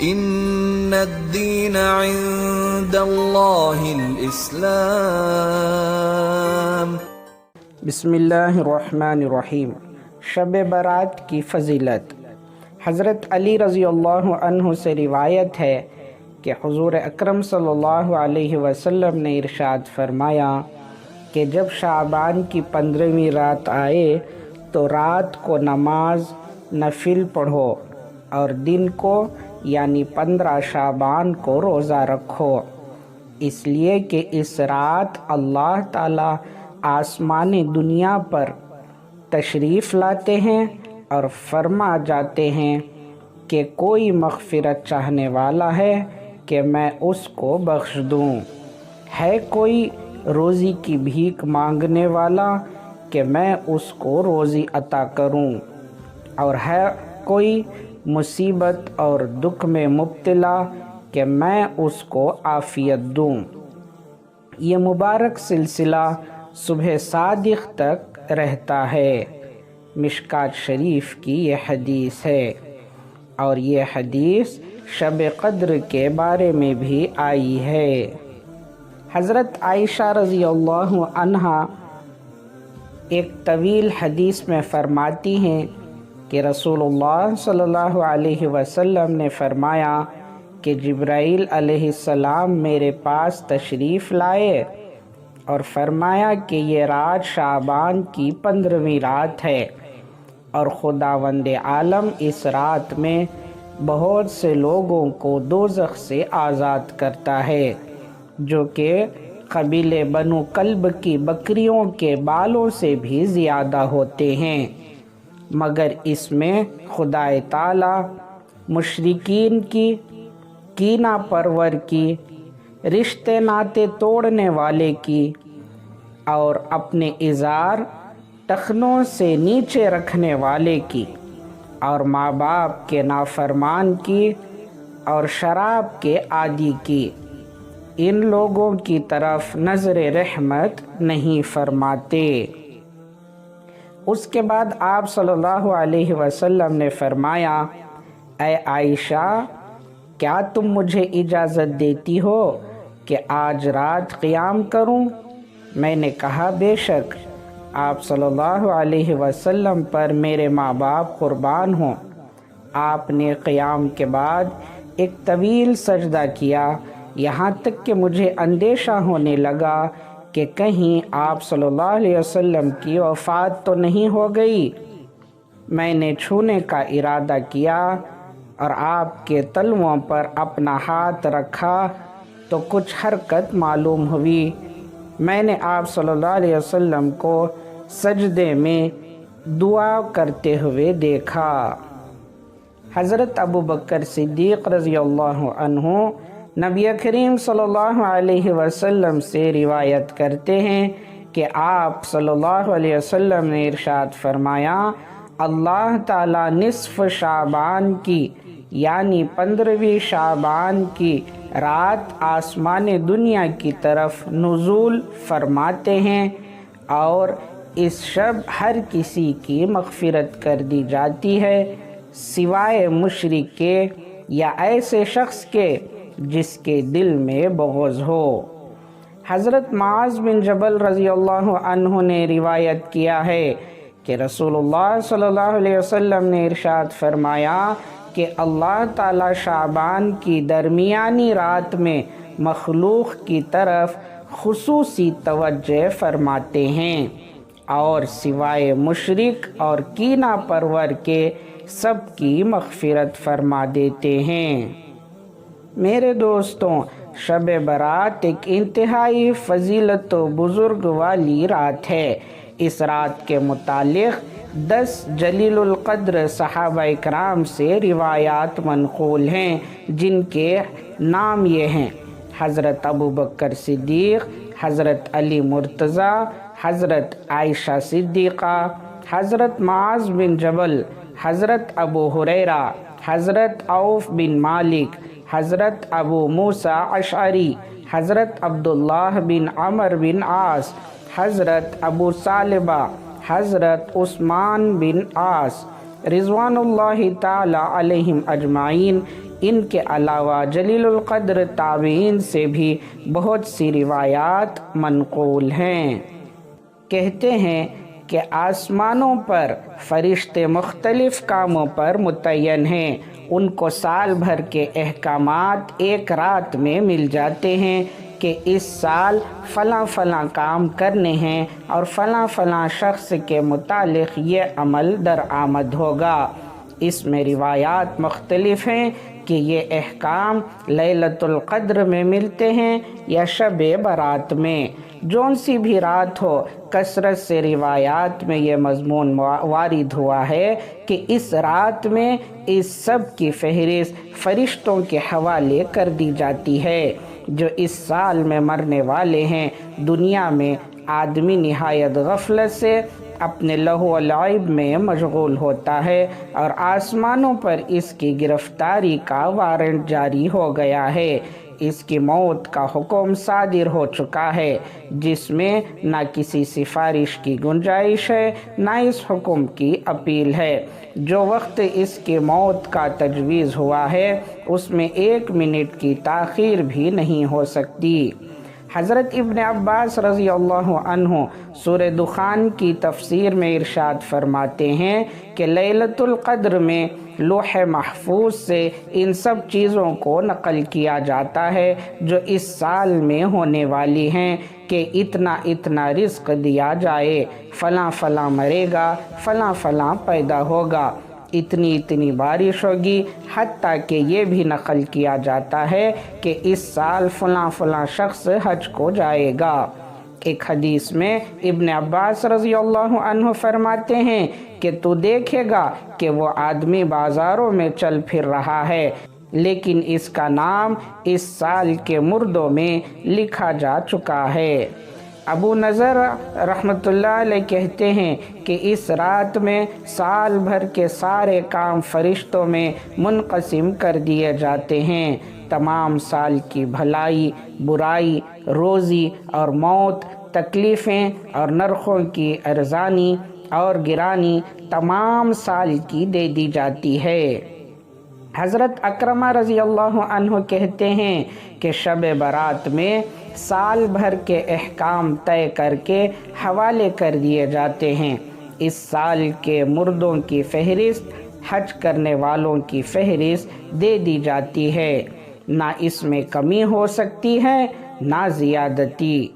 ان الدین عند اللہ الاسلام۔ بسم اللہ الرحمن الرحیم۔ شب برات کی فضیلت۔ حضرت علی رضی اللہ عنہ سے روایت ہے کہ حضور اکرم صلی اللہ علیہ وسلم نے ارشاد فرمایا کہ جب شعبان کی 15ویں رات آئے تو رات کو نماز نفل پڑھو اور دن کو یعنی 15 شعبان کو روزہ رکھو، اس لیے کہ اس رات اللہ تعالیٰ آسمان دنیا پر تشریف لاتے ہیں اور فرما جاتے ہیں کہ کوئی مغفرت چاہنے والا ہے کہ میں اس کو بخش دوں، ہے کوئی روزی کی بھیک مانگنے والا کہ میں اس کو روزی عطا کروں، اور ہے کوئی مصیبت اور دکھ میں مبتلا کہ میں اس کو عافیت دوں۔ یہ مبارک سلسلہ صبح صادق تک رہتا ہے۔ مشکات شریف کی یہ حدیث ہے، اور یہ حدیث شب قدر کے بارے میں بھی آئی ہے۔ حضرت عائشہ رضی اللہ عنہا ایک طویل حدیث میں فرماتی ہیں کہ رسول اللہ صلی اللہ علیہ وسلم نے فرمایا کہ جبرائیل علیہ السلام میرے پاس تشریف لائے اور فرمایا کہ یہ رات شعبان کی 15ویں رات ہے، اور خداوند عالم اس رات میں بہت سے لوگوں کو دوزخ سے آزاد کرتا ہے، جو کہ قبیلے بنو کلب کی بکریوں کے بالوں سے بھی زیادہ ہوتے ہیں، مگر اس میں خدا تعالی مشرکین کی، کینہ پرور کی، رشتے ناتے توڑنے والے کی، اور اپنے ازار ٹخنوں سے نیچے رکھنے والے کی، اور ماں باپ کے نافرمان کی، اور شراب کے عادی کی، ان لوگوں کی طرف نظر رحمت نہیں فرماتے۔ اس کے بعد آپ صلی اللہ علیہ وسلم نے فرمایا، اے عائشہ، کیا تم مجھے اجازت دیتی ہو کہ آج رات قیام کروں؟ میں نے کہا بے شک، آپ صلی اللہ علیہ وسلم پر میرے ماں باپ قربان ہوں۔ آپ نے قیام کے بعد ایک طویل سجدہ کیا، یہاں تک کہ مجھے اندیشہ ہونے لگا کہ کہیں آپ صلی اللہ علیہ وسلم کی وفات تو نہیں ہو گئی۔ میں نے چھونے کا ارادہ کیا اور آپ کے تلووں پر اپنا ہاتھ رکھا تو کچھ حرکت معلوم ہوئی۔ میں نے آپ صلی اللہ علیہ وسلم کو سجدے میں دعا کرتے ہوئے دیکھا۔ حضرت ابوبکر صدیق رضی اللہ عنہ نبی کریم صلی اللہ علیہ وسلم سے روایت کرتے ہیں کہ آپ صلی اللہ علیہ وسلم نے ارشاد فرمایا، اللہ تعالیٰ نصف شعبان کی یعنی 15ویں شعبان کی رات آسمان دنیا کی طرف نزول فرماتے ہیں، اور اس شب ہر کسی کی مغفرت کر دی جاتی ہے سوائے مشرک کے یا ایسے شخص کے جس کے دل میں بغض ہو۔ حضرت معاذ بن جبل رضی اللہ عنہ نے روایت کیا ہے کہ رسول اللہ صلی اللہ علیہ وسلم نے ارشاد فرمایا کہ اللہ تعالیٰ شعبان کی درمیانی رات میں مخلوق کی طرف خصوصی توجہ فرماتے ہیں، اور سوائے مشرک اور کینہ پرور کے سب کی مغفرت فرما دیتے ہیں۔ میرے دوستوں، شب برات ایک انتہائی فضیلت و بزرگ والی رات ہے۔ اس رات کے متعلق 10 جلیل القدر صحابہ کرام سے روایات منقول ہیں، جن کے نام یہ ہیں: حضرت ابوبکر صدیق، حضرت علی مرتضیٰ، حضرت عائشہ صدیقہ، حضرت معاذ بن جبل، حضرت ابو ہریرہ، حضرت عوف بن مالک، حضرت ابو موسیٰ اشعری، حضرت عبداللہ بن عمر بن عاص، حضرت ابو ثعلبہ، حضرت عثمان بن عاص رضوان اللہ تعالی علیہم اجمعین ان کے علاوہ جلیل القدر تابعین سے بھی بہت سی روایات منقول ہیں۔ کہتے ہیں کہ آسمانوں پر فرشتے مختلف کاموں پر متعین ہیں، ان کو سال بھر کے احکامات ایک رات میں مل جاتے ہیں کہ اس سال فلاں فلاں کام کرنے ہیں اور فلاں فلاں شخص کے متعلق یہ عمل درآمد ہوگا۔ اس میں روایات مختلف ہیں کہ یہ احکام لیلۃ القدر میں ملتے ہیں یا شب برات میں۔ جون سی بھی رات ہو، کثرت سے روایات میں یہ مضمون وارد ہوا ہے کہ اس رات میں اس سب کی فہرست فرشتوں کے حوالے کر دی جاتی ہے۔ جو اس سال میں مرنے والے ہیں، دنیا میں آدمی نہایت غفلت سے اپنے لہو و لعب میں مشغول ہوتا ہے اور آسمانوں پر اس کی گرفتاری کا وارنٹ جاری ہو گیا ہے، اس کی موت کا حکم صادر ہو چکا ہے، جس میں نہ کسی سفارش کی گنجائش ہے نہ اس حکم کی اپیل ہے۔ جو وقت اس کی موت کا تجویز ہوا ہے اس میں 1 منٹ کی تاخیر بھی نہیں ہو سکتی۔ حضرت ابن عباس رضی اللہ عنہ سورہ دخان کی تفسیر میں ارشاد فرماتے ہیں کہ لیلۃ القدر میں لوح محفوظ سے ان سب چیزوں کو نقل کیا جاتا ہے جو اس سال میں ہونے والی ہیں، کہ اتنا اتنا رزق دیا جائے، فلاں فلاں مرے گا، فلاں فلاں پیدا ہوگا، اتنی اتنی بارش ہوگی، حتیٰ کہ یہ بھی نقل کیا جاتا ہے کہ اس سال فلاں فلاں شخص حج کو جائے گا۔ ایک حدیث میں ابن عباس رضی اللہ عنہ فرماتے ہیں کہ تو دیکھے گا کہ وہ آدمی بازاروں میں چل پھر رہا ہے، لیکن اس کا نام اس سال کے مردوں میں لکھا جا چکا ہے۔ ابو نضر رحمۃ اللہ علیہ کہتے ہیں کہ اس رات میں سال بھر کے سارے کام فرشتوں میں منقسم کر دیے جاتے ہیں۔ تمام سال کی بھلائی، برائی، روزی اور موت، تکلیفیں اور نرخوں کی ارزانی اور گرانی تمام سال کی دے دی جاتی ہے۔ حضرت اکرمہ رضی اللہ عنہ کہتے ہیں کہ شب برات میں سال بھر کے احکام طے کر کے حوالے کر دیے جاتے ہیں۔ اس سال کے مردوں کی فہرست حج کرنے والوں کی فہرست دے دی جاتی ہے، نہ اس میں کمی ہو سکتی ہے نہ زیادتی۔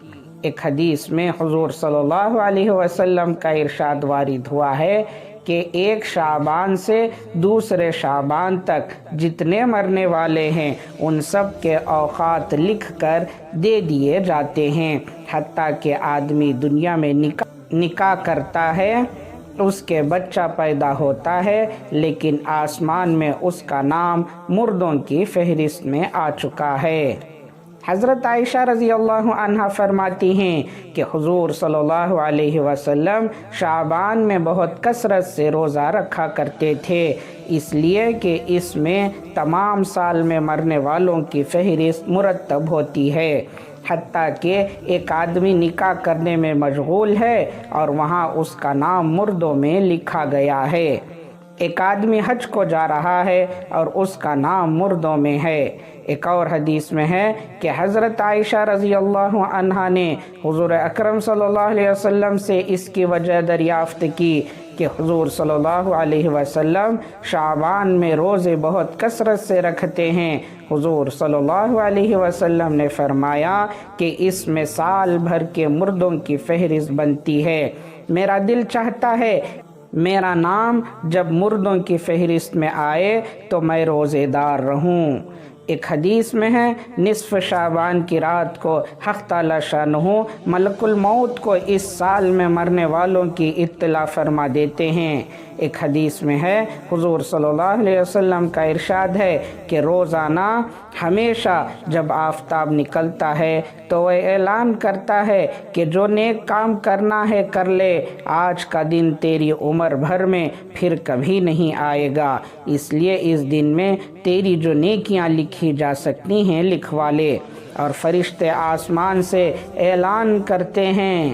ایک حدیث میں حضور صلی اللہ علیہ وسلم کا ارشاد وارد ہوا ہے کہ 1 شعبان سے دوسرے شعبان تک جتنے مرنے والے ہیں ان سب کے اوقات لکھ کر دے دیے جاتے ہیں، حتیٰ کہ آدمی دنیا میں نکاح کرتا ہے، اس کے بچہ پیدا ہوتا ہے، لیکن آسمان میں اس کا نام مردوں کی فہرست میں آ چکا ہے۔ حضرت عائشہ رضی اللہ عنہا فرماتی ہیں کہ حضور صلی اللہ علیہ وسلم شعبان میں بہت کثرت سے روزہ رکھا کرتے تھے، اس لیے کہ اس میں تمام سال میں مرنے والوں کی فہرست مرتب ہوتی ہے۔ حتیٰ کہ ایک آدمی نکاح کرنے میں مشغول ہے اور وہاں اس کا نام مردوں میں لکھا گیا ہے۔ ایک آدمی حج کو جا رہا ہے اور اس کا نام مردوں میں ہے۔ ایک اور حدیث میں ہے کہ حضرت عائشہ رضی اللہ عنہا نے حضور اکرم صلی اللہ علیہ وسلم سے اس کی وجہ دریافت کی کہ حضور صلی اللہ علیہ وسلم شعبان میں روزے بہت کثرت سے رکھتے ہیں۔ حضور صلی اللہ علیہ وسلم نے فرمایا کہ اس میں سال بھر کے مردوں کی فہرست بنتی ہے، میرا دل چاہتا ہے میرا نام جب مردوں کی فہرست میں آئے تو میں روزے دار رہوں۔ ایک حدیث میں ہے نصف شعبان کی رات کو حق تعالی شانہ ملک الموت کو اس سال میں مرنے والوں کی اطلاع فرما دیتے ہیں۔ ایک حدیث میں ہے حضور صلی اللہ علیہ وسلم کا ارشاد ہے کہ روزانہ ہمیشہ جب آفتاب نکلتا ہے تو وہ اعلان کرتا ہے کہ جو نیک کام کرنا ہے کر لے، آج کا دن تیری عمر بھر میں پھر کبھی نہیں آئے گا، اس لیے اس دن میں تیری جو نیکیاں لکھی جا سکتی ہیں لکھوا لے۔ اور فرشتے آسمان سے اعلان کرتے ہیں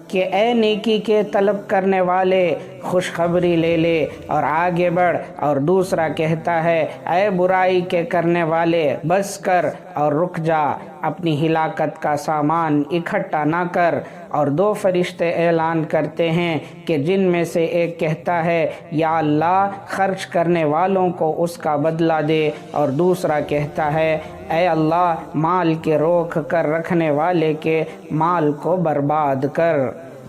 کہ اے نیکی کے طلب کرنے والے، خوشخبری لے لے اور آگے بڑھ، اور دوسرا کہتا ہے اے برائی کے کرنے والے بس کر اور رک جا، اپنی ہلاکت کا سامان اکٹھا نہ کر۔ اور دو فرشتے اعلان کرتے ہیں کہ جن میں سے ایک کہتا ہے یا اللہ خرچ کرنے والوں کو اس کا بدلہ دے، اور دوسرا کہتا ہے اے اللہ مال کے روک کر رکھنے والے کے مال کو برباد کر۔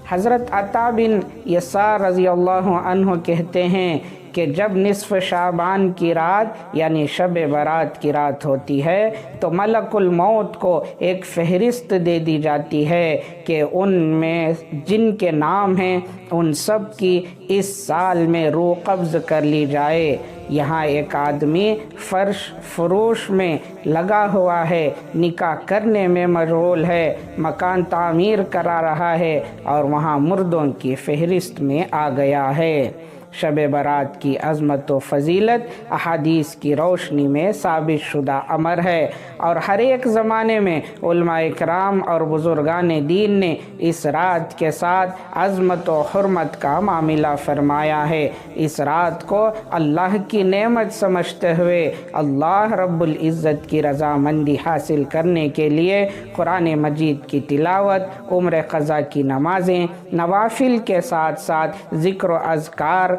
حضرت عطا بن یسار رضی اللہ عنہ کہتے ہیں کہ جب نصف شعبان کی رات یعنی شب برات کی رات ہوتی ہے تو ملک الموت کو ایک فہرست دے دی جاتی ہے کہ ان میں جن کے نام ہیں ان سب کی اس سال میں روح قبض کر لی جائے۔ یہاں ایک آدمی فرش فروش میں لگا ہوا ہے، نکاح کرنے میں مشغول ہے، مکان تعمیر کرا رہا ہے، اور وہاں مردوں کی فہرست میں آ گیا ہے۔ شب برات کی عظمت و فضیلت احادیث کی روشنی میں ثابت شدہ امر ہے، اور ہر ایک زمانے میں علماء کرام اور بزرگان دین نے اس رات کے ساتھ عظمت و حرمت کا معاملہ فرمایا ہے۔ اس رات کو اللہ کی نعمت سمجھتے ہوئے اللہ رب العزت کی رضامندی حاصل کرنے کے لیے قرآن مجید کی تلاوت، عمر قضا کی نمازیں، نوافل کے ساتھ ساتھ ذکر و اذکار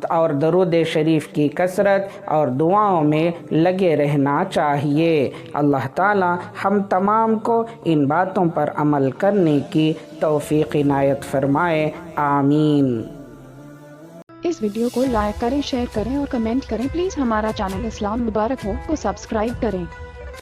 اور درود شریف کی کثرت اور دعاؤں میں لگے رہنا چاہیے۔ اللہ تعالی ہم تمام کو ان باتوں پر عمل کرنے کی توفیق عنایت فرمائے، آمین۔ اس ویڈیو کو لائک کریں، شیئر کریں اور کمنٹ کریں۔ پلیز ہمارا چینل اسلام مبارک ہو کو سبسکرائب کریں۔